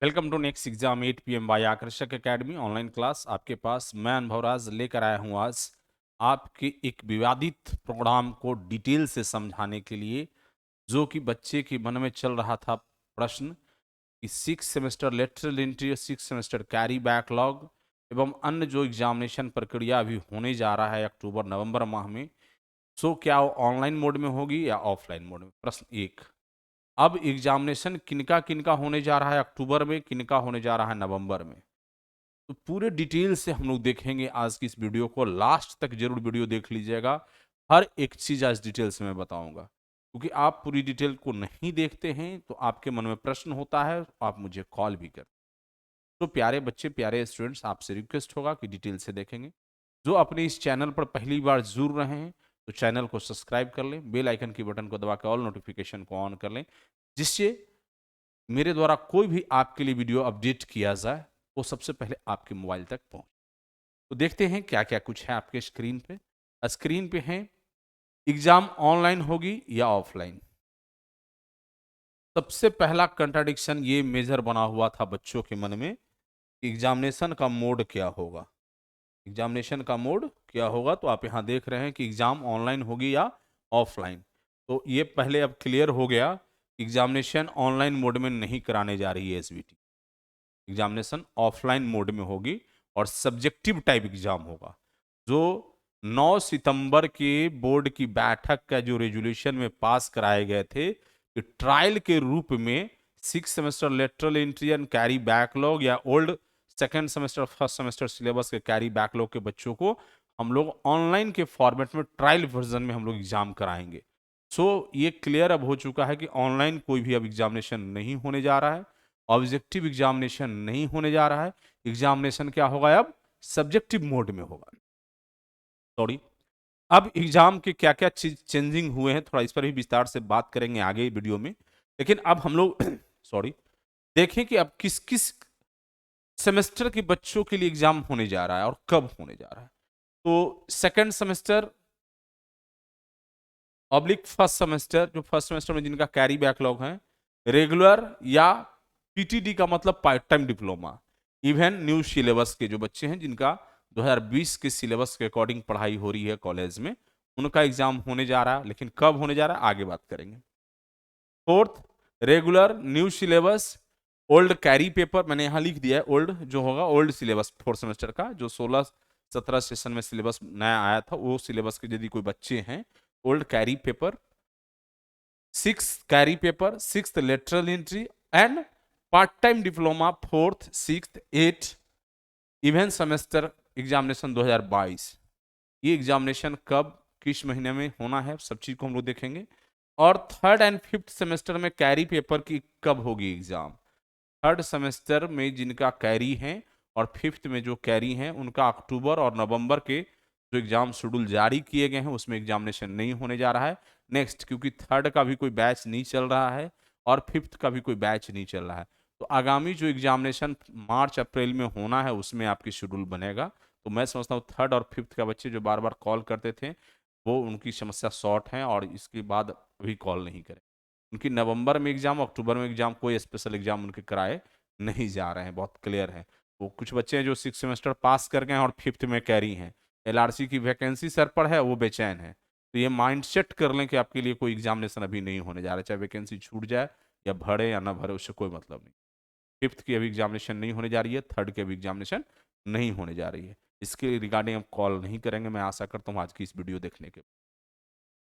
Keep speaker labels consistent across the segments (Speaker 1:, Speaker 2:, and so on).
Speaker 1: Welcome to next exam 8 PM by Aakarshak academy online class आपके पास मैं अनुभवराज लेकर आया हूँ आज आपके एक विवादित प्रोग्राम को डिटेल से समझाने के लिए जो कि बच्चे के मन में चल रहा था प्रश्न कि 6 semester lateral entry 6 semester carry backlog एवं अन्य जो एग्जामिनेशन प्रक्रिया अभी होने जा रहा है अक्टूबर नवंबर माह में सो क्या वो ऑनलाइन मोड में होगी या ऑफलाइन मोड में। प्रश्न एक, अब एग्जामिनेशन किनका किनका होने जा रहा है अक्टूबर में, किनका होने जा रहा है नवंबर में। तो पूरे डिटेल से हम लोग देखेंगे आज की इस वीडियो को, लास्ट तक जरूर वीडियो देख लीजिएगा। हर एक चीज आज डिटेल से मैं बताऊंगा, क्योंकि आप पूरी डिटेल को नहीं देखते हैं तो आपके मन में प्रश्न होता है, आप मुझे कॉल भी कर। तो प्यारे बच्चे, प्यारे स्टूडेंट्स, आपसे रिक्वेस्ट होगा कि डिटेल से देखेंगे। जो अपने इस चैनल पर पहली बार जुड़ रहे हैं तो चैनल को सब्सक्राइब कर लें, बेल आइकन की बटन को दबा कर ऑल नोटिफिकेशन को ऑन कर लें, जिससे मेरे द्वारा कोई भी आपके लिए वीडियो अपडेट किया जाए वो सबसे पहले आपके मोबाइल तक पहुंचे। तो देखते हैं क्या क्या कुछ है आपके स्क्रीन पे। स्क्रीन पे है एग्जाम ऑनलाइन होगी या ऑफलाइन। सबसे पहला कंट्राडिक्शन ये मेजर बना हुआ था बच्चों के मन में, एग्जामिनेशन का मोड क्या होगा। एग्जामिनेशन का मोड क्या होगा, तो आप यहां देख रहे हैं कि एग्जाम ऑनलाइन होगी या ऑफलाइन। तो ये पहले अब क्लियर हो गया, एग्जामिनेशन ऑनलाइन मोड में नहीं कराने जा रही है एसबीटी, एग्जामिनेशन ऑफलाइन मोड में होगी और सब्जेक्टिव टाइप एग्जाम होगा। जो 9 सितंबर के बोर्ड की बैठक का जो रेजोल्यूशन में पास कराए गए थे कि ट्रायल के रूप में 6 semester lateral entry and carry backlog या old second semester first semester syllabus के कैरी बैकलॉग के बच्चों को हम लोग ऑनलाइन के फॉर्मेट में ट्रायल वर्जन में हम लोग एग्जाम कराएंगे। सो ये क्लियर अब हो चुका है कि ऑनलाइन कोई भी अब एग्जामिनेशन नहीं होने जा रहा है, ऑब्जेक्टिव एग्जामिनेशन नहीं होने जा रहा है। एग्जामिनेशन क्या होगा, अब सब्जेक्टिव मोड में होगा। सॉरी, अब एग्जाम के क्या क्या चीज चेंजिंग हुए हैं थोड़ा इस पर भी विस्तार से बात करेंगे आगे वीडियो में। लेकिन अब हम लोग सॉरी देखें कि अब किस किस सेमेस्टर के बच्चों के लिए एग्जाम होने जा रहा है और कब होने जा रहा है। तो second semester oblique first semester, जो फर्स्ट सेमेस्टर में जिनका कैरी बैकलॉग है, रेगुलर या पीटीडी का मतलब part time diploma, even new syllabus के जो बच्चे हैं जिनका 2020 के सिलेबस के अकॉर्डिंग पढ़ाई हो रही है कॉलेज में, उनका एग्जाम होने जा रहा है। लेकिन कब होने जा रहा है आगे बात करेंगे। Fourth, regular new syllabus old carry paper, मैंने यहां लिख दिया है ओल्ड, जो होगा ओल्ड सिलेबस फोर्थ सेमेस्टर का, जो 16-17 सेशन में सिलेबस नया आया था वो सिलेबस के यदि कोई बच्चे हैं, old carry paper, 6 lateral entry and part time diploma 4th 6th 8th event semester examination 2022। ये एग्जामिनेशन कब किस महीने में होना है सब चीज को हम लोग देखेंगे। और थर्ड एंड फिफ्थ सेमेस्टर में कैरी पेपर की कब होगी एग्जाम। थर्ड सेमेस्टर में जिनका कैरी है और फिफ्थ में जो कैरी हैं उनका अक्टूबर और नवंबर के जो एग्जाम शेड्यूल जारी किए गए हैं उसमें एग्जामिनेशन नहीं होने जा रहा है। नेक्स्ट, क्योंकि थर्ड का भी कोई बैच नहीं चल रहा है और फिफ्थ का भी कोई बैच नहीं चल रहा है, तो आगामी जो एग्जामिनेशन मार्च अप्रैल में होना है उसमें आपकी शेड्यूल बनेगा। तो मैं समझता हूँ थर्ड और फिफ्थ का बच्चे जो बार बार कॉल करते थे वो उनकी समस्या शॉर्ट है और इसके बाद अभी कॉल नहीं करें। उनकी नवंबर में एग्जाम, अक्टूबर में एग्जाम, कोई स्पेशल एग्जाम उनके कराए नहीं जा रहे हैं, बहुत क्लियर है। वो कुछ बच्चे हैं जो 6 सेमेस्टर पास कर गए हैं और फिफ्थ में कैरी हैं, एलआरसी की वैकेंसी सर पर है, वो बेचैन है। तो ये माइंड सेट कर लें कि आपके लिए कोई एग्जामिनेशन अभी नहीं होने जा रहा है, चाहे वैकेंसी छूट जाए या भरे या ना भरे उससे कोई मतलब नहीं। फिफ्थ की अभी एग्जामिनेशन नहीं होने जा रही है, थर्ड की अभी एग्जामिनेशन नहीं होने जा रही है। इसके रिगार्डिंग हम कॉल नहीं करेंगे, मैं आशा करता हूँ आज की इस वीडियो देखने के।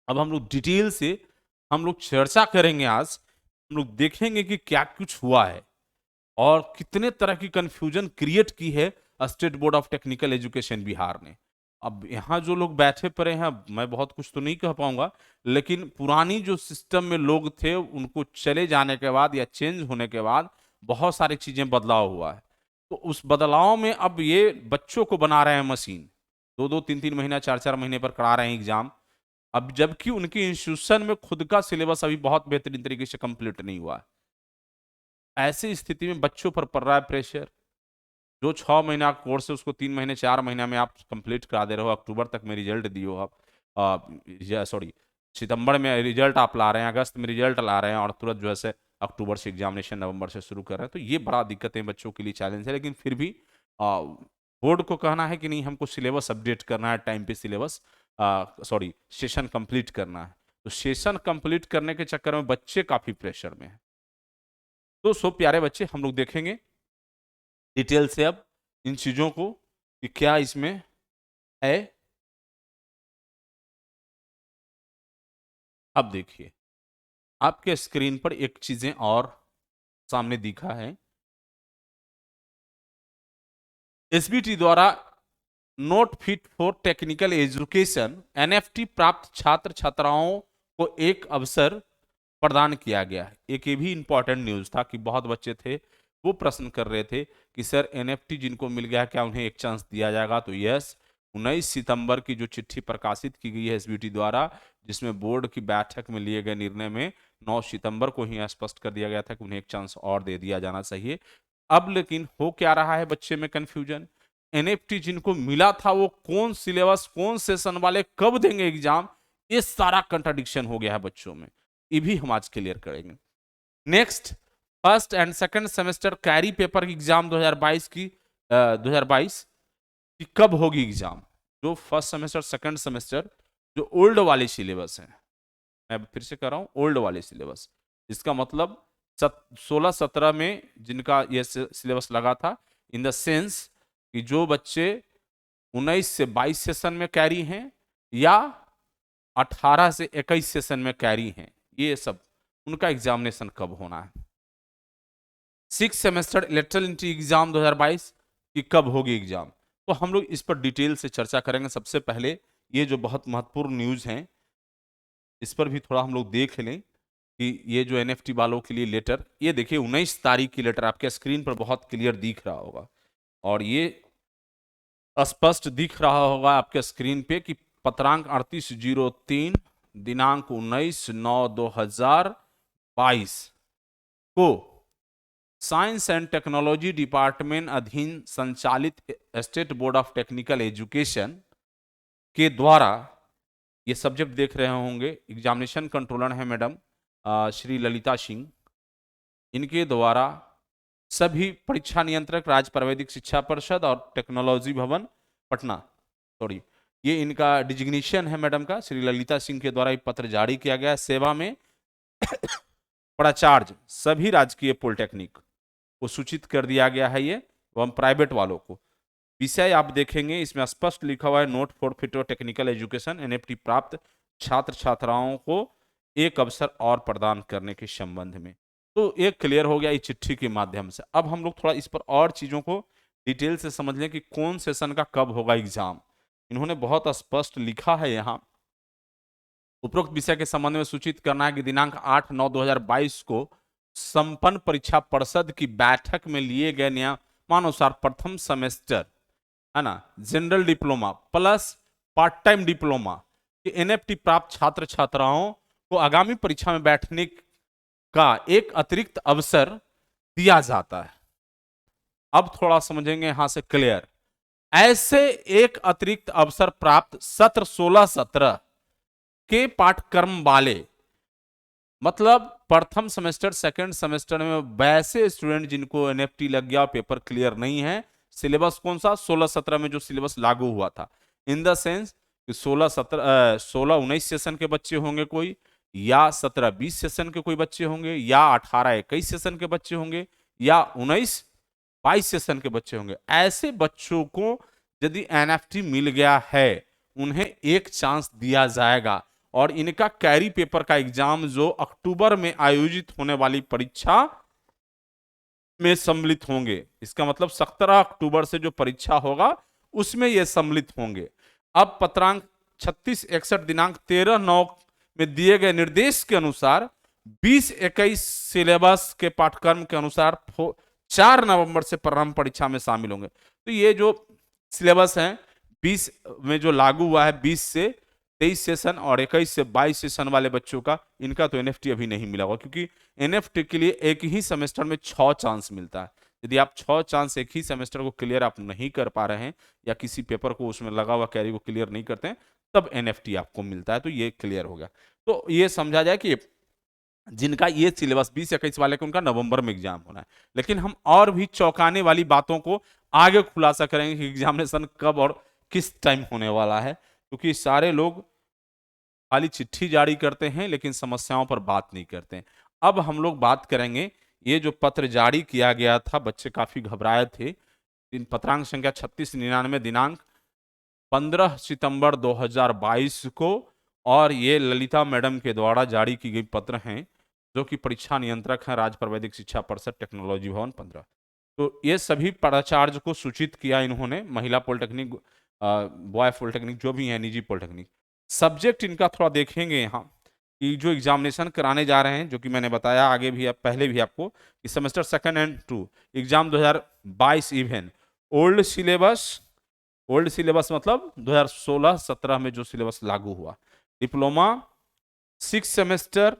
Speaker 1: अब हम लोग डिटेल से हम लोग चर्चा करेंगे आज, हम लोग देखेंगे कि क्या कुछ हुआ है और कितने तरह की कंफ्यूजन क्रिएट की है state board of technical education Bihar ने। अब यहाँ जो लोग बैठे पड़े हैं, मैं बहुत कुछ तो नहीं कह पाऊंगा, लेकिन पुरानी जो सिस्टम में लोग थे उनको चले जाने के बाद या चेंज होने के बाद बहुत सारी चीजें बदलाव हुआ है। तो उस बदलाव में अब ये बच्चों को बना रहे हैं मशीन, 2-2 3-3 महीना 4-4 महीने पर करा रहे हैं एग्जाम। अब जबकि उनकी इंस्टीट्यूशन में खुद का सिलेबस अभी बहुत बेहतरीन तरीके से कंप्लीट नहीं हुआ है। ऐसी स्थिति में बच्चों पर पड़ रहा है प्रेशर। जो 6 महीना कोर्स है उसको 3 महीने 4 महीना में आप कंप्लीट करा दे रहे हो, अक्टूबर तक में रिजल्ट दियो आप, सॉरी सितंबर में रिजल्ट आप ला रहे हैं, अगस्त में रिजल्ट ला रहे हैं और तुरंत जो है से अक्टूबर से एग्जामिनेशन, नवंबर से शुरू कर रहे हैं, तो ये बड़ा दिक्कतें बच्चों के लिए चैलेंज है। लेकिन फिर भी बोर्ड को कहना है कि नहीं, हमको सिलेबस अपडेट करना है, टाइम पे सिलेबस सॉरी सेशन कंप्लीट करना है। तो सेशन कंप्लीट करने के चक्कर में बच्चे काफी प्रेशर में हैं। तो सो प्यारे बच्चे, हम लोग देखेंगे डिटेल से अब इन चीजों को कि क्या इसमें है। अब देखिए आपके स्क्रीन पर एक चीजें और सामने दिखा है। एसबीटी द्वारा note fit for technical education NFT प्राप्त छात्र छात्राओं को एक अवसर प्रदान किया गया है। एक ये भी इंपॉर्टेंट न्यूज था कि बहुत बच्चे थे वो प्रश्न कर रहे थे कि सर एनएफटी जिनको मिल गया क्या उन्हें एक चांस दिया जाएगा। तो यस, 19 सितंबर की जो चिट्ठी प्रकाशित की गई है एसबीटी द्वारा, जिसमें बोर्ड की बैठक में लिए गए निर्णय में 9 सितंबर को ही स्पष्ट कर दिया गया था कि उन्हें एक चांस और दे दिया जाना चाहिए। अब लेकिन हो क्या रहा है बच्चे में कंफ्यूजन, एनएफटी जिनको मिला था वो कौन सिलेबस, कौन सेशन वाले, कब देंगे एग्जाम, ये सारा कंट्राडिक्शन हो गया है बच्चों में। ये भी हम आज क्लियर करेंगे। Next, first and second semester carry paper की एग्जाम 2022 की कब होगी एग्जाम। जो फर्स्ट सेमेस्टर सेकंड सेमेस्टर जो ओल्ड वाले सिलेबस हैं, मैं फिर से कर रहा हूं ओल्ड वाले सिलेबस, इसका मतलब 16-17 में जिनका ये सिलेबस लगा था, इन द सेंस कि जो बच्चे 19 से 22 सेशन में कैरी हैं या 18 से 21 सेशन में कैरी हैं, ये सब उनका एग्जामिनेशन कब होना है। 6 सेमेस्टर इलेक्ट्रल एंट्री एग्जाम 2022 की कब होगी एग्जाम। तो हम लोग इस पर डिटेल से चर्चा करेंगे। सबसे पहले ये जो बहुत महत्वपूर्ण न्यूज हैं इस पर भी थोड़ा हम लोग देख लें कि ये जो एनएफटी वालों के लिए लेटर, ये देखिए 19 तारीख की लेटर आपके स्क्रीन पर बहुत क्लियर दिख रहा होगा, और ये स्पष्ट दिख रहा होगा आपके स्क्रीन पे कि पत्रांक 3803 दिनांक 19/9/2022 को साइंस एंड टेक्नोलॉजी डिपार्टमेंट अधीन संचालित state board of technical education के द्वारा, ये सब्जेक्ट देख रहे होंगे, एग्जामिनेशन कंट्रोलर है मैडम श्री ललिता सिंह, इनके द्वारा सभी परीक्षा नियंत्रक, राज्य प्राविधिक शिक्षा परिषद और टेक्नोलॉजी भवन पटना, सॉरी ये इनका डिजिग्नेशन है मैडम का, श्री ललिता सिंह के द्वारा एक पत्र जारी किया गया है। सेवा में प्राचार्य सभी राजकीय पॉलिटेक्निक को सूचित कर दिया गया है ये, एवं प्राइवेट वालों को। विषय आप देखेंगे इसमें स्पष्ट लिखा हुआ है, note for fit technical education NFT प्राप्त छात्र छात्राओं को एक अवसर और प्रदान करने के संबंध में। तो एक क्लियर हो गया इस चिट्ठी के माध्यम से। अब हम लोग थोड़ा इस पर और चीजों को डिटेल से समझ लें कि कौन सेशन का कब होगा एग्जाम। इन्होंने बहुत स्पष्ट लिखा है यहाँ, उपरोक्त विषय के संबंध में सूचित करना है कि दिनांक 8-9-2022 को संपन्न परीक्षा परिषद की बैठक में लिए गए नियमानुसार प्रथम सेमेस्टर है ना, general diploma plus part time diploma के एनएफटी प्राप्त छात्र छात्राओं को आगामी परीक्षा में बैठने का एक अतिरिक्त अवसर दिया जाता है। अब थोड़ा समझेंगे यहां से क्लियर। ऐसे एक अतिरिक्त अवसर प्राप्त सत्र 16-17 के पाठ्यक्रम वाले, मतलब प्रथम सेमेस्टर सेकंड सेमेस्टर में वैसे स्टूडेंट जिनको एनएफटी लग गया, पेपर क्लियर नहीं है, सिलेबस कौन सा 16-17 में जो सिलेबस लागू हुआ था, इन द सेंस 16-19 सेशन के बच्चे होंगे कोई, या 17-20 सेशन के कोई बच्चे होंगे, या 18-21 सेशन के बच्चे होंगे, या 19-22 सेशन के बच्चे होंगे। ऐसे बच्चों को यदि एनएफटी मिल गया है उन्हें एक चांस दिया जाएगा, और इनका कैरी पेपर का एग्जाम जो अक्टूबर में आयोजित होने वाली परीक्षा में सम्मिलित होंगे, इसका मतलब 17 अक्टूबर से जो परीक्षा होगा उसमें ये सम्मिलित होंगे। अब पत्रांक 3661 दिनांक 13/9 में दिए गए निर्देश के अनुसार 20-21 सिलेबस के पाठ्यक्रम के अनुसार 4 नवंबर से प्रारंभ परीक्षा में शामिल होंगे। तो ये जो सिलेबस है 20 में जो लागू हुआ है, 20 से 23 सेशन और 21 से 22 सेशन वाले बच्चों का, इनका तो एनएफटी अभी नहीं मिला होगा, क्योंकि एनएफटी के लिए एक ही सेमेस्टर में 6 चांस मिलता है। यदि आप 6 चांस एक ही सेमेस्टर को क्लियर आप नहीं कर पा रहे हैं, या किसी पेपर को उसमें लगा हुआ कैरी को क्लियर नहीं करते हैं, तब एनएफटी आपको मिलता है। तो ये क्लियर हो गया। तो ये समझा जाए कि जिनका ये सिलेबस 20-21 वाले को उनका नवंबर में एग्जाम होना है। लेकिन हम और भी चौंकाने वाली बातों को आगे खुलासा करेंगे कि एग्जामिनेशन कब और किस टाइम होने वाला है, क्योंकि सारे लोग खाली चिट्ठी जारी करते हैं लेकिन समस्याओं पर बात नहीं करते हैं। अब हम लोग बात करेंगे, ये जो पत्र जारी किया गया था, बच्चे काफी घबराए थे। इन पत्रांक संख्या 3699 दिनांक 15 सितंबर 2022 को, और ये ललिता मैडम के द्वारा जारी की गई पत्र हैं, जो कि परीक्षा नियंत्रक हैं राज्य प्राविधिक शिक्षा परिषद टेक्नोलॉजी भवन 15। तो ये सभी प्राचार्य को सूचित किया इन्होंने, महिला पॉलिटेक्निक, बॉय पॉलिटेक्निक, जो भी है निजी पॉलिटेक्निक। सब्जेक्ट इनका थोड़ा देखेंगे यहाँ कि जो एग्जामिनेशन कराने जा रहे हैं, जो कि मैंने बताया आगे भी, पहले भी आपको, कि semester 2 and 2 exam 2022 even old syllabus, old syllabus मतलब 2016-17 में जो सिलेबस लागू हुआ, diploma 6 semester,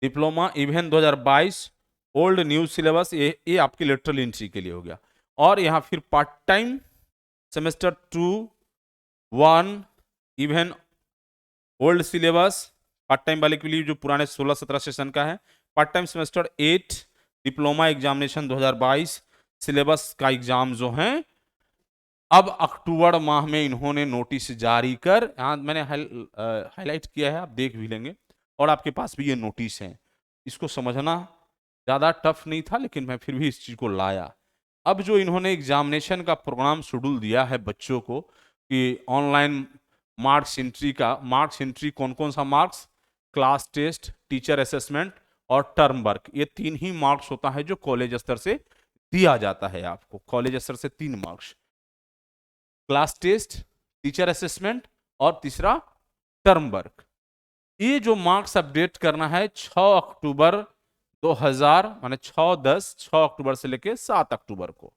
Speaker 1: diploma even 2022 old new syllabus, ये आपकी लेटरल एंट्री के लिए हो गया। और यहाँ फिर part time semester 2 1 even old syllabus, part time वाले के लिए जो पुराने 16-17 सेशन का है, part time semester 8 diploma examination 2022 syllabus का एग्जाम जो है अब अक्टूबर माह में इन्होंने नोटिस जारी कर, यहाँ मैंने हाईलाइट किया है, आप देख भी लेंगे, और आपके पास भी ये नोटिस है। इसको समझना ज़्यादा टफ नहीं था, लेकिन मैं फिर भी इस चीज़ को लाया। अब जो इन्होंने एग्जामिनेशन का प्रोग्राम शेड्यूल दिया है बच्चों को, कि ऑनलाइन मार्क्स एंट्री का, मार्क्स एंट्री कौन कौन सा marks, class test, teacher assessment और टर्म वर्क, ये 3 ही मार्क्स होता है जो कॉलेज स्तर से दिया जाता है आपको। कॉलेज स्तर से 3 marks, class test, teacher assessment और तीसरा टर्म वर्क। ये जो मार्क्स अपडेट करना है 6 अक्टूबर 2000 माने 6 अक्टूबर से लेके 7 अक्टूबर को।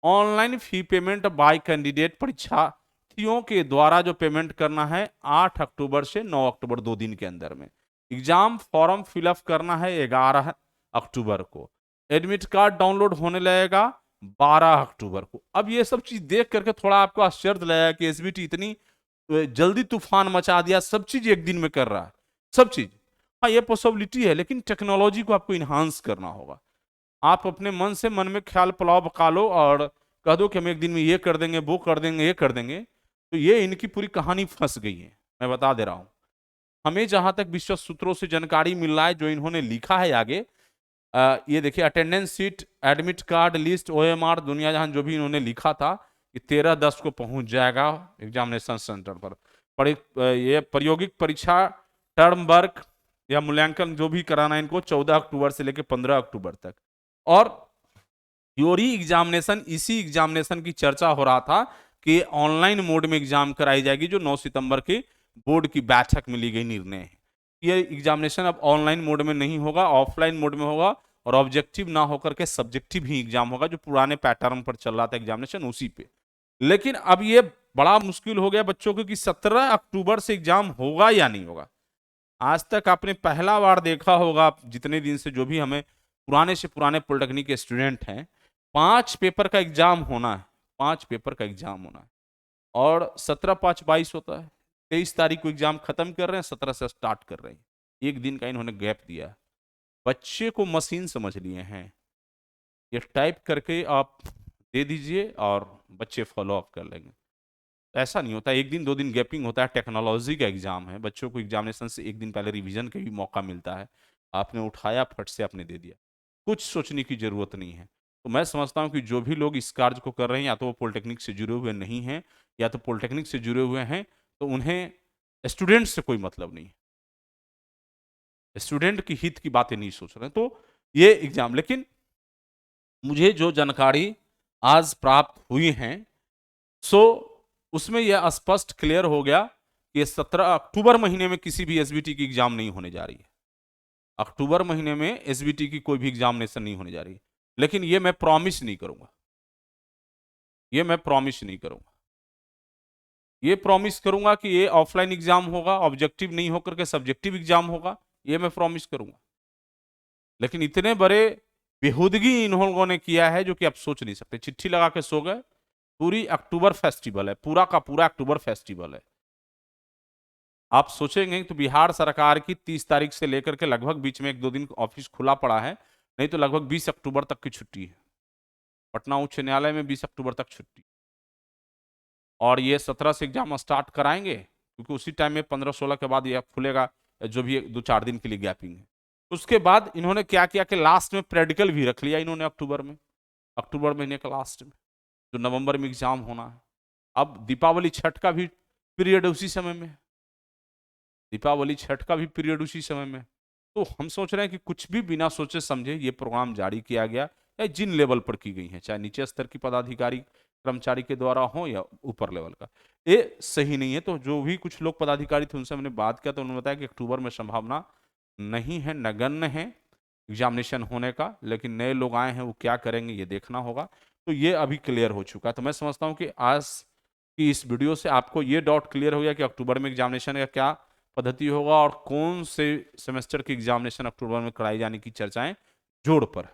Speaker 1: Online fee payment by candidate, परीक्षार्थियों के द्वारा जो पेमेंट करना है 8 अक्टूबर से 9 अक्टूबर, 2 दिन के अंदर में। एग्जाम फॉर्म फिलअप करना है 11 अक्टूबर को। एडमिट कार्ड डाउनलोड होने लगेगा 12 अक्टूबर को। अब ये सब चीज देख करके थोड़ा आपको आश्चर्य लगेगा कि एसबीटी इतनी जल्दी तूफान मचा दिया, सब चीज एक दिन में कर रहा है, सब चीज। हाँ, ये पॉसिबिलिटी है, लेकिन टेक्नोलॉजी को आपको इन्हांस करना होगा। आप अपने मन से मन में ख्याल पुलाव पका लो और कह दो कि हम एक दिन में ये कर देंगे, वो कर देंगे, ये कर देंगे, तो ये इनकी पूरी कहानी फंस गई है। मैं बता दे रहा हूं, हमें जहां तक विश्वस्त सूत्रों से जानकारी मिल रहा है, जो इन्होंने लिखा है आगे, ये देखिए, attendance sheet, admit card list, OMR, दुनिया जहां जो भी इन्होंने लिखा था, ये 13/10 को पहुंच जाएगा एग्जामिनेशन सेंटर पर। ये प्रायोगिक परीक्षा, टर्म वर्क या मूल्यांकन जो भी कराना है इनको 14 अक्टूबर से लेकर 15 अक्टूबर तक। और थ्योरी एग्जामिनेशन, इसी एग्जामिनेशन की चर्चा हो रहा था कि ऑनलाइन मोड में एग्जाम कराई जाएगी, जो 9 सितंबर के बोर्ड की बैठक में ली गई निर्णय है। ये एग्जामिनेशन अब ऑनलाइन मोड में नहीं होगा, ऑफलाइन मोड में होगा, और ऑब्जेक्टिव ना होकर के सब्जेक्टिव ही एग्जाम होगा, जो पुराने पैटर्न पर चल रहा था एग्जामिनेशन उसी पे। लेकिन अब ये बड़ा मुश्किल हो गया बच्चों को कि 17 अक्टूबर से एग्जाम होगा या नहीं होगा। आज तक आपने पहला बार देखा होगा, जितने दिन से जो भी हमें पुराने से पुराने पॉलिटेक्निक के स्टूडेंट हैं, 5 पेपर का एग्जाम होना है, 5 पेपर का एग्जाम होना है, और 17/5/22 होता है। 23 तारीख को एग्जाम खत्म कर रहे हैं, 17 से स्टार्ट कर रहे हैं। एक दिन का इन्होंने गैप दिया। बच्चे को मशीन समझ लिए हैं, ये टाइप करके आप दे दीजिए और बच्चे फॉलो अप कर लेंगे। ऐसा नहीं होता, 1 दिन 2 दिन गैपिंग होता है। टेक्नोलॉजी का एग्जाम है, बच्चों को एग्जामिनेशन से 1 दिन पहले रिवीजन का भी मौका मिलता है। आपने उठाया, फट से आपने दे दिया, कुछ सोचने की जरूरत नहीं है। तो मैं समझता हूं कि जो भी लोग इस कार्य को कर रहे हैं, या तो वो पॉलिटेक्निक से जुड़े हुए नहीं हैं, या तो पॉलिटेक्निक से जुड़े हुए हैं तो उन्हें स्टूडेंट से कोई मतलब नहीं है, स्टूडेंट की हित की बातें नहीं सोच रहे हैं। तो ये एग्जाम, लेकिन मुझे जो जानकारी आज प्राप्त हुई है, सो उसमें यह स्पष्ट क्लियर हो गया कि 17 अक्टूबर महीने में किसी भी एसबीटी की एग्जाम नहीं होने जा रही है। अक्टूबर महीने में एसबीटी की कोई भी एग्जामिनेशन नहीं होने जा रही है। लेकिन ये मैं प्रॉमिस नहीं करूंगा, ये मैं प्रॉमिस नहीं करूंगा। ये प्रॉमिस करूंगा कि ये ऑफलाइन एग्जाम होगा, ऑब्जेक्टिव नहीं होकर के सब्जेक्टिव एग्जाम होगा, ये मैं प्रॉमिस करूंगा। लेकिन इतने बड़े बेहूदगी इन लोगों ने किया है जो कि आप सोच नहीं सकते। चिट्ठी लगा के सो गए। पूरी अक्टूबर फेस्टिवल है, पूरा का पूरा अक्टूबर फेस्टिवल है। आप सोचेंगे तो बिहार सरकार की 30 तारीख से लेकर के लगभग बीच में 1-2 दिन ऑफिस खुला पड़ा है, नहीं तो लगभग 20 अक्टूबर तक की छुट्टी है। पटना उच्च न्यायालय में 20 अक्टूबर तक छुट्टी, और ये 17 से एग्जाम स्टार्ट कराएंगे, क्योंकि उसी टाइम में 15-16 के बाद यह खुलेगा, जो भी 2-4 दिन के लिए गैपिंग है। उसके बाद इन्होंने क्या किया कि लास्ट में प्रैक्टिकल भी रख लिया इन्होंने अक्टूबर महीने का लास्ट में, जो नवंबर में एग्जाम होना है। अब दीपावली छठ का भी पीरियड उसी समय में, दीपावली छठ का भी पीरियड उसी समय में। तो हम सोच रहे हैं कि कुछ भी बिना सोचे समझे ये प्रोग्राम जारी किया गया, या जिन लेवल पर की गई है, चाहे नीचे स्तर की पदाधिकारी कर्मचारी के द्वारा हो या ऊपर लेवल का, ये सही नहीं है। तो जो भी कुछ लोग पदाधिकारी थे उनसे मैंने बात किया, तो उन्होंने बताया कि अक्टूबर में संभावना नहीं है, नगण्य है एग्जामिनेशन होने का, लेकिन नए लोग आए हैं वो क्या करेंगे ये देखना होगा। तो ये अभी क्लियर हो चुका है। तो मैं समझता हूँ कि आज की इस वीडियो से आपको ये डाउट क्लियर हो गया कि अक्टूबर में एग्जामिनेशन का क्या पद्धति होगा और कौन से सेमेस्टर की एग्जामिनेशन अक्टूबर में कराई जाने की चर्चाएं जोड़ पर।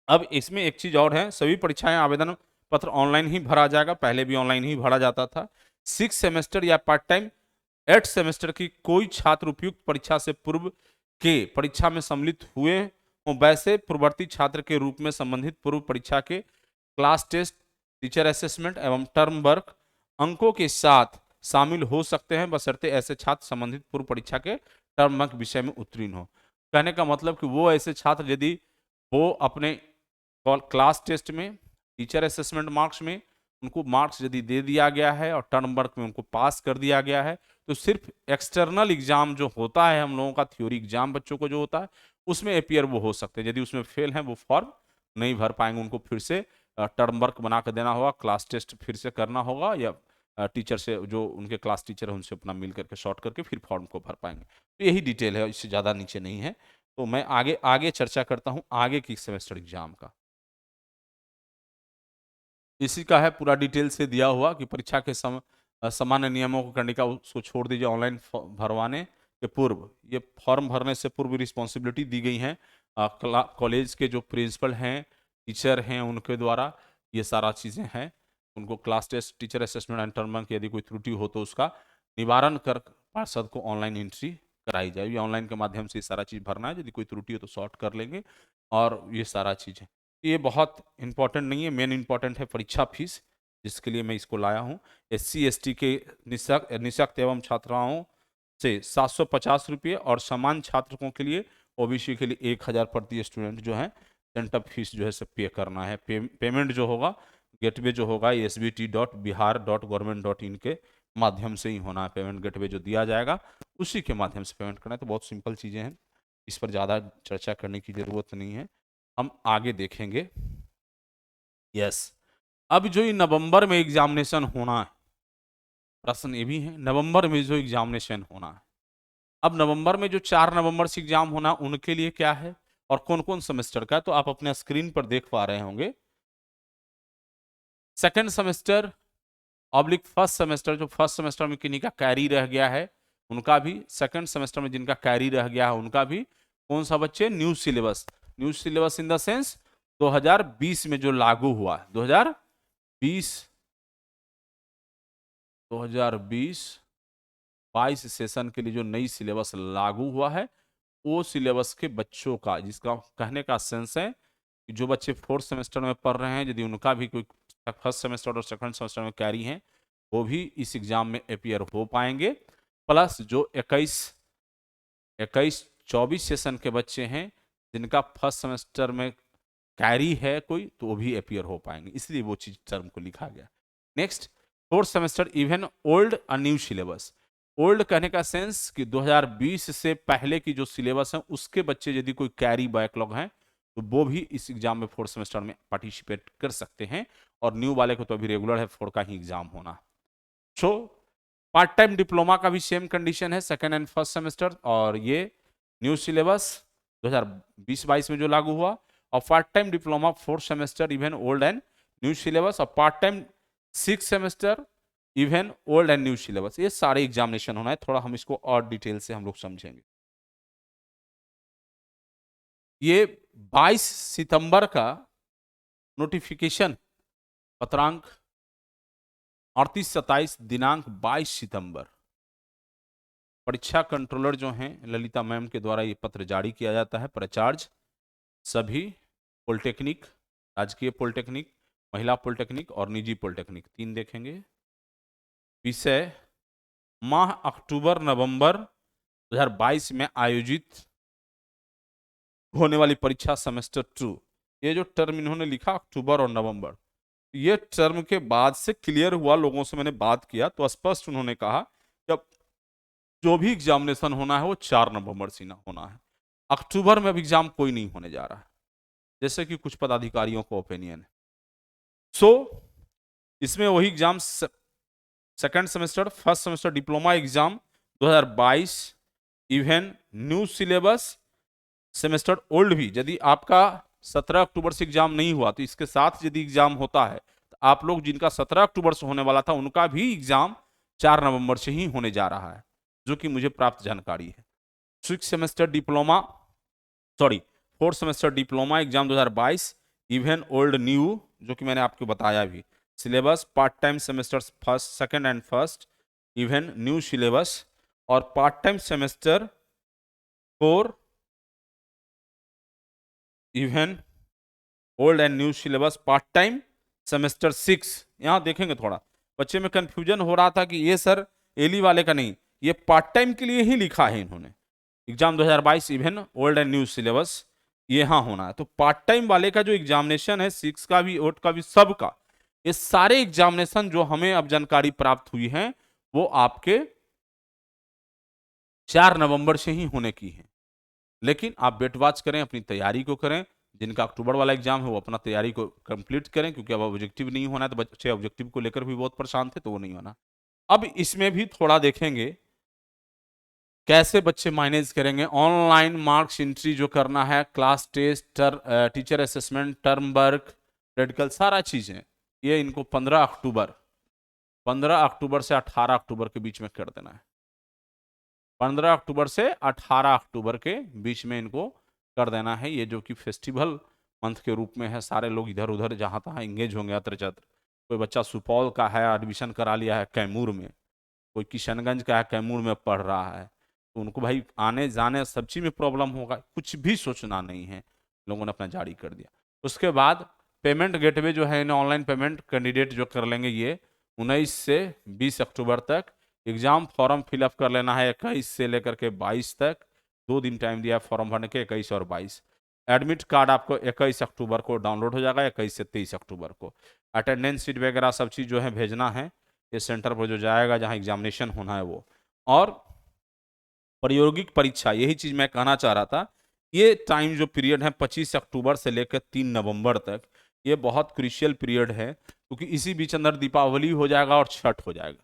Speaker 1: अब इसमें एक चीज और है, सभी परीक्षाएं आवेदन पत्र ऑनलाइन ही भरा जाएगा, पहले भी ऑनलाइन ही भरा जाता था। 6 सेमेस्टर या पार्ट टाइम 8 सेमेस्टर की कोई छात्र उपयुक्त परीक्षा से पूर्व के परीक्षा में सम्मिलित हुए हों, वैसे पूर्ववर्ती छात्र के रूप में संबंधित पूर्व परीक्षा के क्लास टेस्ट, टीचर असेसमेंट एवं टर्म वर्क अंकों के साथ शामिल हो सकते हैं, बशर्ते ऐसे छात्र संबंधित पूर्व परीक्षा के टर्म वर्क विषय में उत्तीर्ण हो। कहने का मतलब कि वो ऐसे छात्र यदि वो अपने क्लास टेस्ट में, टीचर असेसमेंट मार्क्स में उनको मार्क्स यदि दे दिया गया है और टर्म वर्क में उनको पास कर दिया गया है, तो सिर्फ एक्सटर्नल एग्जाम जो होता है हम लोगों का थ्योरी एग्जाम बच्चों को जो होता है उसमें अपियर वो हो सकते हैं। यदि उसमें फेल हैं वो फॉर्म नहीं भर पाएंगे, उनको फिर से टर्म वर्क बना कर देना होगा, क्लास टेस्ट फिर से करना होगा, या टीचर से जो उनके क्लास टीचर है उनसे अपना मिल करके शॉर्ट करके फिर फॉर्म को भर पाएंगे। तो यही डिटेल है, इससे ज़्यादा नीचे नहीं है। तो मैं आगे आगे चर्चा करता हूँ आगे की सेमेस्टर एग्जाम का। इसी का है पूरा डिटेल से दिया हुआ कि परीक्षा के सामान्य नियमों को करने का उसको छोड़ दीजिए, ऑनलाइन भरवाने के पूर्व ये फॉर्म भरने से पूर्व रिस्पॉन्सिबिलिटी दी गई है कॉलेज के जो प्रिंसिपल हैं, टीचर हैं, उनके द्वारा ये सारा चीज़ें हैं। उनको class test, teacher assessment and term work यदि कोई त्रुटि हो तो उसका निवारण कर पार्षद को ऑनलाइन एंट्री कराई जाए। ये ऑनलाइन के माध्यम से ये सारा चीज़ भरना है, यदि कोई त्रुटि हो तो सॉर्ट कर लेंगे, और ये सारा चीज़ है। ये बहुत इंपॉर्टेंट नहीं है, मेन इंपॉर्टेंट है परीक्षा फीस, जिसके लिए मैं इसको लाया हूँ। SC ST के निःशक्त एवं छात्राओं से 750 रुपये, और समान छात्रकों के लिए OBC के लिए 1000 प्रति स्टूडेंट जो है सेंटअप फीस जो है सब पे करना है। पेमेंट जो होगा गेटवे जो होगा sbt.bihar.government.in के माध्यम से ही होना है। पेमेंट गेटवे जो दिया जाएगा उसी के माध्यम से पेमेंट करना है। तो बहुत सिंपल चीज़ें हैं, इस पर ज़्यादा चर्चा करने की ज़रूरत नहीं है, हम आगे देखेंगे। यस, अब जो ये नवंबर में एग्जामिनेशन होना है, प्रश्न ये भी है नवंबर में जो एग्जामिनेशन होना है, अब नवंबर में जो 4 नवंबर से एग्जाम होना उनके लिए क्या है और कौन कौन सेमेस्टर का, तो आप अपने स्क्रीन पर देख पा रहे होंगे। Second semester oblique first semester, जो फर्स्ट सेमेस्टर में किन्हीं का कैरी रह गया है उनका भी, सेकंड सेमेस्टर में जिनका कैरी रह गया है उनका भी। कौन सा बच्चे? New syllabus, new syllabus in the sense 2020 में जो लागू हुआ है, 2020-22 सेशन के लिए जो नई सिलेबस लागू हुआ है, वो सिलेबस के बच्चों का, जिसका कहने का सेंस है कि जो बच्चे फोर्थ सेमेस्टर में पढ़ रहे हैं यदि उनका भी कोई फर्स्ट सेमेस्टर और सेकंड सेमेस्टर में कैरी है वो भी इस एग्जाम में अपियर हो पाएंगे। प्लस जो 21-24 सेशन के बच्चे हैं जिनका फर्स्ट सेमेस्टर में कैरी है कोई, तो वो भी अपियर हो पाएंगे, इसलिए वो चीज टर्म को लिखा गया। Next, fourth semester even old और न्यू सिलेबस। ओल्ड कहने का सेंस कि 2020 से पहले की जो सिलेबस है उसके बच्चे यदि कोई कैरी बैकलॉग हैं तो वो भी इस एग्जाम में फोर्थ सेमेस्टर में पार्टिसिपेट कर सकते हैं, और न्यू वाले को तो अभी रेगुलर है, फोर्थ का ही एग्जाम होना। सो पार्ट टाइम डिप्लोमा का भी सेम कंडीशन है, सेकेंड एंड फर्स्ट सेमेस्टर, और ये न्यू सिलेबस 2020-22 में जो लागू हुआ, और part time diploma fourth semester even old and new syllabus, और part time 6 semester even old and new syllabus, ये सारे एग्जामिनेशन होना है। थोड़ा हम इसको और डिटेल से हम लोग समझेंगे। ये 22 सितंबर का नोटिफिकेशन, पत्रांक 38-27 दिनांक 22 सितंबर, परीक्षा कंट्रोलर जो हैं ललिता मैम के द्वारा ये पत्र जारी किया जाता है। प्रचार्ज सभी पॉलिटेक्निक, राजकीय पॉलिटेक्निक, महिला पॉलिटेक्निक और निजी पॉलिटेक्निक 3 देखेंगे। विषय माह अक्टूबर नवंबर 2022 में आयोजित होने वाली परीक्षा सेमेस्टर 2। ये जो टर्म इन्होंने लिखा अक्टूबर और नवंबर, ये टर्म के बाद से क्लियर हुआ, लोगों से मैंने बात किया तो स्पष्ट उन्होंने कहा कि अब जो भी एग्जामिनेशन होना है वो 4 नवंबर से ना होना है। अक्टूबर में अब एग्जाम कोई नहीं होने जा रहा है, जैसे कि कुछ पदाधिकारियों को ओपिनियन है। सो इसमें वही exam second semester, first semester diploma exam 2022, even new syllabus, semester old भी। यदि आपका 17 अक्टूबर से एग्जाम नहीं हुआ तो इसके साथ यदि एग्जाम होता है तो आप लोग जिनका 17 अक्टूबर से होने वाला था उनका भी एग्जाम 4 नवंबर से ही होने जा रहा है, जो कि मुझे प्राप्त जानकारी है। Six semester diploma, sorry fourth semester diploma exam 2022, even old new, जो कि मैंने आपको बताया भी। Syllabus part time semester first, second and first, even new syllabus, और part time semester 4, even old and new syllabus, part time semester 6। यहां देखेंगे थोड़ा बच्चे में कंफ्यूजन हो रहा था कि ये सर एली वाले का नहीं, ये पार्ट टाइम के लिए ही लिखा है इन्होंने। Exam 2022 even old and new syllabus ये यहां होना है। तो पार्ट टाइम वाले का जो एग्जामिनेशन है 6 का भी, 8 का भी, सबका, ये सारे एग्जामिनेशन जो हमें अब जानकारी प्राप्त हुई है वो आपके 4 नवंबर से ही होने की है। लेकिन आप वेट वॉच करें, अपनी तैयारी को करें। जिनका अक्टूबर वाला एग्जाम है वो अपना तैयारी को कंप्लीट करें, क्योंकि अब ऑब्जेक्टिव नहीं होना है। तो बच्चे ऑब्जेक्टिव को लेकर भी बहुत परेशान थे, तो वो नहीं होना। अब इसमें भी थोड़ा देखेंगे कैसे बच्चे मैनेज करेंगे। ऑनलाइन मार्क्स एंट्री जो करना है, class test, teacher assessment, term work, practical, सारा चीजें ये इनको 15 अक्टूबर से 18 अक्टूबर के बीच में कर देना है। 15 अक्टूबर से 18 अक्टूबर के बीच में इनको कर देना है। ये जो कि फेस्टिवल मंथ के रूप में है, सारे लोग इधर उधर जहाँ तहाँ इंगेज होंगे अत्र चत्र। कोई बच्चा सुपौल का है, एडमिशन करा लिया है कैमूर में, कोई किशनगंज का है, कैमूर में पढ़ रहा है, तो उनको भाई आने जाने सब चीज में प्रॉब्लम होगा, कुछ भी सोचना नहीं है। लोगों ने अपना जारी कर दिया। उसके बाद पेमेंट गेटवे जो है, ऑनलाइन पेमेंट कैंडिडेट जो कर लेंगे, ये 19 से 20 अक्टूबर तक एग्जाम फॉर्म फिलअप कर लेना है। 21 से लेकर के 22 तक 2 दिन टाइम दिया है फॉर्म भरने के, 21 और 22। एडमिट कार्ड आपको 21 अक्टूबर को डाउनलोड हो जाएगा, 21 से 23 अक्टूबर को। अटेंडेंस शीट वगैरह सब चीज़ जो है भेजना है ये सेंटर पर जो जाएगा जहाँ एग्जामिनेशन होना है वो। और प्रायोगिक परीक्षा, यही चीज़ मैं कहना चाह रहा था, ये टाइम जो पीरियड है 25 अक्टूबर से लेकर 3 नवंबर तक, ये बहुत क्रूशियल पीरियड है, क्योंकि इसी बीच अंदर दीपावली हो जाएगा और छठ हो जाएगा।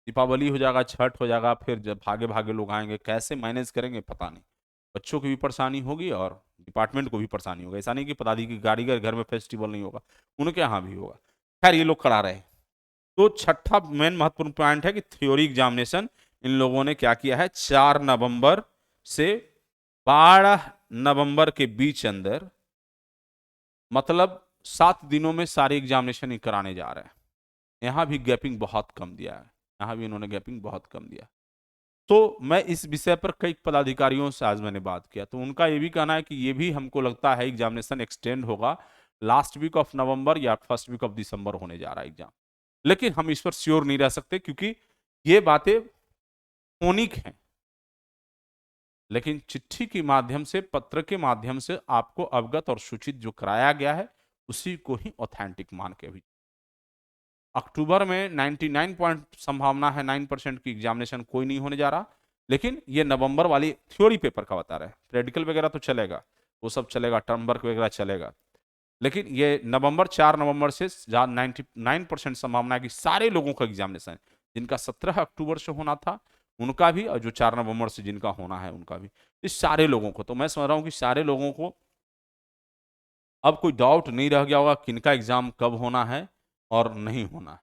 Speaker 1: दीपावली हो जाएगा, छठ हो जाएगा, फिर जब भागे भागे लोग आएंगे, कैसे मैनेज करेंगे पता नहीं। बच्चों की भी परेशानी होगी और डिपार्टमेंट को भी परेशानी होगी। ऐसा नहीं कि पदाधिकारी कारीगर घर में फेस्टिवल नहीं होगा, उनके यहाँ भी होगा। खैर ये लोग करा रहे हैं। तो छठा मेन महत्वपूर्ण पॉइंट है कि थ्योरी एग्जामिनेशन इन लोगों ने क्या किया है, 4 नवंबर से 12 नवंबर के बीच अंदर, मतलब 7 दिनों में सारे एग्जामिनेशन ही कराने जा रहे हैं। यहाँ भी गैपिंग बहुत कम दिया है, यहाँ भी इन्होंने गैपिंग बहुत कम दिया। तो मैं इस विषय पर कई पदाधिकारियों से आज मैंने बात किया, तो उनका ये भी कहना है कि ये भी हमको लगता है एग्जामिनेशन एक्सटेंड होगा, लास्ट वीक ऑफ नवंबर या फर्स्ट वीक ऑफ दिसंबर होने जा रहा है एग्जाम। लेकिन हम इस पर श्योर नहीं रह सकते, क्योंकि ये बातें फोनिक हैं। लेकिन चिट्ठी के माध्यम से, पत्र के माध्यम से आपको अवगत और सूचित जो कराया गया है उसी को ही ऑथेंटिक मान के भी। अक्टूबर में 99 पॉइंट संभावना है, 9% की एग्जामिनेशन कोई नहीं होने जा रहा। लेकिन ये नवंबर वाली थ्योरी पेपर का बता रहे हैं, प्रैक्टिकल वगैरह तो चलेगा, वो सब चलेगा, टर्म वर्क वगैरह चलेगा। लेकिन ये नवंबर, 4 नवंबर से 99% संभावना है कि सारे लोगों का एग्जामिनेशन, जिनका 17 अक्टूबर से होना था उनका भी, और जो 4 नवंबर से जिनका होना है उनका भी, इस सारे लोगों को। तो मैं समझ रहा हूँ कि सारे लोगों को अब कोई डाउट नहीं रह गया होगा किनका एग्जाम कब होना है और नहीं होना है।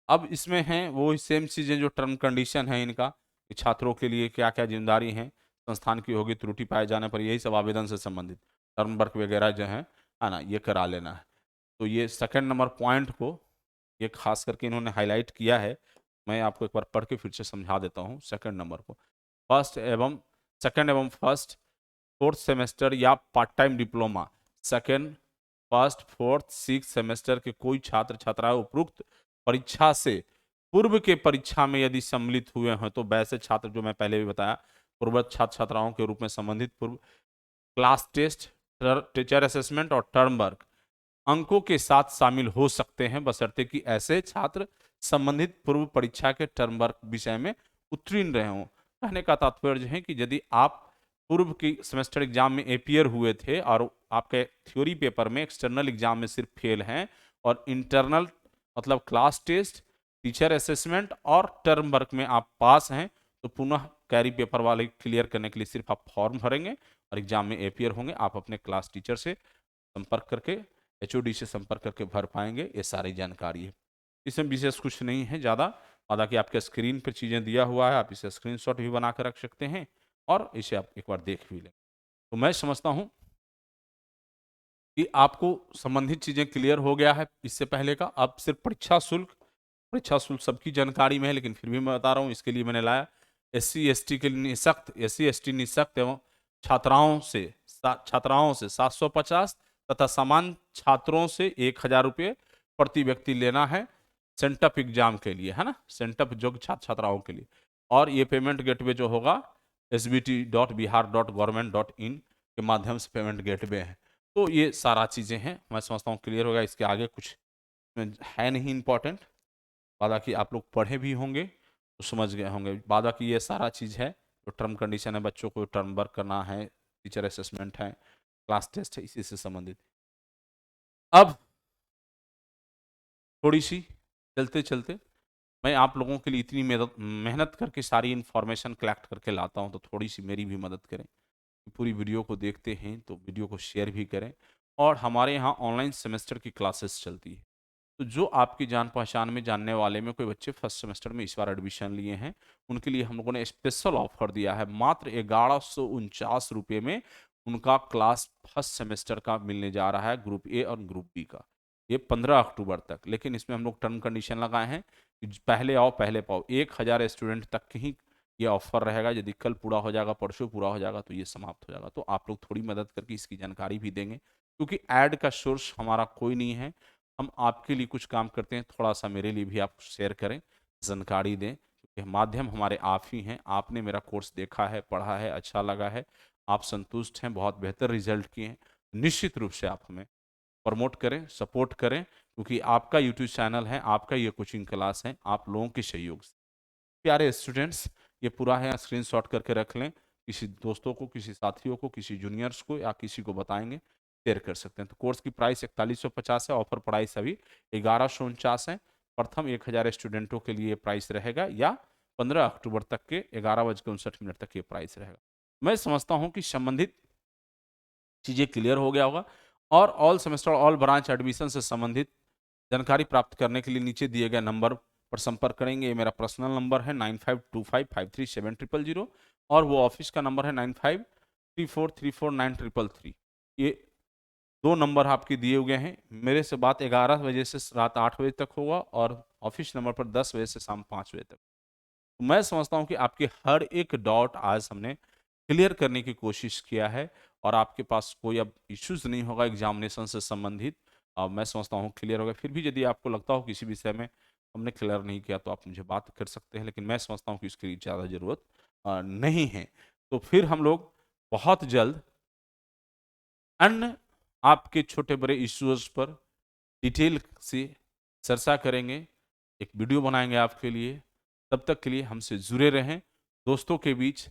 Speaker 1: अब इसमें हैं वो सेम चीज़ें जो टर्म कंडीशन है इनका, कि छात्रों के लिए क्या क्या जिम्मेदारी है, संस्थान की होगी, त्रुटि पाए जाने पर यही सब आवेदन से संबंधित टर्म वर्क वगैरह जो है ना, ये करा लेना है। तो ये सेकंड नंबर पॉइंट को ये खास करके इन्होंने हाईलाइट किया है। मैं आपको एक बार पढ़ के फिर से समझा देता हूँ सेकंड नंबर को। सेकंड एवं फर्स्ट फोर्थ सेमेस्टर या part time diploma second first fourth six semester के कोई छात्र छात्राएं उपरोक्त परीक्षा से पूर्व के परीक्षा में यदि सम्मिलित हुए हैं तो वैसे छात्र, जो मैं पहले भी बताया, पूर्ववत छात्र छात्राओं के रूप में संबंधित पूर्व क्लास टेस्ट, टीचर असेसमेंट और टर्म वर्क अंकों के साथ शामिल हो सकते हैं, बशर्ते कि ऐसे छात्र संबंधित पूर्व परीक्षा के टर्म वर्क विषय में उत्तीर्ण रहे हों। कहने का तात्पर्य है कि यदि आप पूर्व की सेमेस्टर एग्जाम में अपियर हुए थे और आपके थ्योरी पेपर में एक्सटर्नल एग्जाम में सिर्फ फेल हैं और इंटरनल मतलब क्लास टेस्ट, टीचर असेसमेंट और टर्म वर्क में आप पास हैं, तो पुनः कैरी पेपर वाले क्लियर करने के लिए सिर्फ आप फॉर्म भरेंगे और एग्जाम में अपियर होंगे। आप अपने क्लास टीचर से संपर्क करके, HOD से संपर्क करके भर पाएंगे। ये सारी जानकारी है, इसमें विशेष कुछ नहीं है ज़्यादा। हालांकि आपके स्क्रीन पर चीज़ें दिया हुआ है, आप इसे स्क्रीनशॉट भी बना कर रख सकते हैं और इसे आप एक बार देख भी लें। तो मैं समझता हूँ कि आपको संबंधित चीज़ें क्लियर हो गया है इससे पहले का। अब सिर्फ परीक्षा शुल्क सबकी जानकारी में है, लेकिन फिर भी मैं बता रहा हूँ, इसके लिए मैंने लाया SC ST के लिए निःशक्त, SC ST निःशक्त एवं छात्राओं से 750 तथा समान छात्रों से 1000 रुपये प्रति व्यक्ति लेना है सेंटअप एग्जाम के लिए, है ना, सेंटअप जो छात्र छात्राओं के लिए। और ये पेमेंट गेटवे जो होगा sbt.bihar.government.in के माध्यम से पेमेंट गेटवे है। तो ये सारा चीज़ें हैं, मैं समझता हूँ क्लियर होगा। इसके आगे कुछ है नहीं इम्पोर्टेंट, बाकी आप लोग पढ़े भी होंगे तो समझ गए होंगे। बाकी ये सारा चीज़ है जो टर्म कंडीशन है, बच्चों को टर्म वर्क करना है, टीचर असेसमेंट है, क्लास टेस्ट है, इसी से संबंधित। अब थोड़ी सी चलते चलते मैं आप लोगों के लिए इतनी मेहनत करके सारी इन्फॉर्मेशन कलेक्ट करके लाता हूँ, तो थोड़ी सी मेरी भी मदद करें। पूरी वीडियो को देखते हैं तो वीडियो को शेयर भी करें। और हमारे यहाँ ऑनलाइन सेमेस्टर की क्लासेस चलती है, तो जो आपकी जान पहचान में जानने वाले में कोई बच्चे फर्स्ट सेमेस्टर में इस बार एडमिशन लिए हैं, उनके लिए हम लोगों ने स्पेशल ऑफर दिया है। मात्र 1149 रुपये में उनका क्लास फर्स्ट सेमेस्टर का मिलने जा रहा है, ग्रुप ए और ग्रुप बी का। ये 15 अक्टूबर तक, लेकिन इसमें हम लोग टर्म कंडीशन लगाए हैं कि पहले आओ पहले पाओ। 1000 स्टूडेंट तक ही ये ऑफर रहेगा। यदि कल पूरा हो जाएगा, परसों पूरा हो जाएगा, तो ये समाप्त हो जाएगा। तो आप लोग थोड़ी मदद करके इसकी जानकारी भी देंगे, क्योंकि ऐड का सोर्स हमारा कोई नहीं है, हम आपके लिए कुछ काम करते हैं। थोड़ा सा मेरे लिए भी आप शेयर करें, जानकारी दें, क्योंकि माध्यम हमारे आप ही हैं। आपने मेरा कोर्स देखा है, पढ़ा है, अच्छा लगा है, आप संतुष्ट हैं, बहुत बेहतर रिजल्ट किए हैं, निश्चित रूप से आप हमें प्रमोट करें, सपोर्ट करें, क्योंकि आपका यूट्यूब चैनल है, आपका ये कोचिंग क्लास है, आप लोगों के सहयोग से। प्यारे स्टूडेंट्स, ये पूरा है, स्क्रीनशॉट करके रख लें, किसी दोस्तों को, किसी साथियों को, किसी जूनियर्स को या किसी को बताएंगे, शेयर कर सकते हैं। तो कोर्स की प्राइस 4150 है, ऑफर प्राइस अभी 1149 है। प्रथम 1000 स्टूडेंटों के लिए प्राइस रहेगा, या 15 अक्टूबर तक के 11:59 तक ये प्राइस रहेगा। मैं समझता हूँ कि संबंधित चीज़ें क्लियर हो गया होगा। और all semester all branch admission से संबंधित जानकारी प्राप्त करने के लिए नीचे दिए गए नंबर पर संपर्क करेंगे। ये मेरा पर्सनल नंबर है 9525537000 और वो ऑफिस का नंबर है 9534349333। ये दो नंबर आपके दिए हुए हैं। मेरे से बात 11 बजे से रात 8 बजे तक होगा और ऑफिस नंबर पर 10 बजे से शाम 5 बजे तक। तो मैं समझता हूँ कि आपके हर एक डाउट आज हमने क्लियर करने की कोशिश किया है और आपके पास कोई अब इश्यूज नहीं होगा एग्जामिनेशन से संबंधित। मैं समझता हूँ क्लियर होगा। फिर भी यदि आपको लगता हो किसी विषय में हमने क्लियर नहीं किया, तो आप मुझे बात कर सकते हैं, लेकिन मैं समझता हूँ कि इसकी ज़्यादा ज़रूरत नहीं है। तो फिर हम लोग बहुत जल्द अन्य आपके छोटे बड़े इश्यूज पर डिटेल से चर्चा करेंगे, एक वीडियो बनाएंगे आपके लिए। तब तक के लिए हमसे जुड़े रहें, दोस्तों के बीच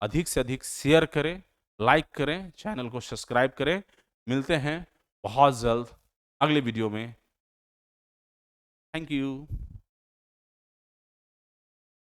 Speaker 1: अधिक से अधिक शेयर करें, लाइक करें, चैनल को सब्सक्राइब करें। मिलते हैं बहुत जल्द अगले वीडियो में। Thank you.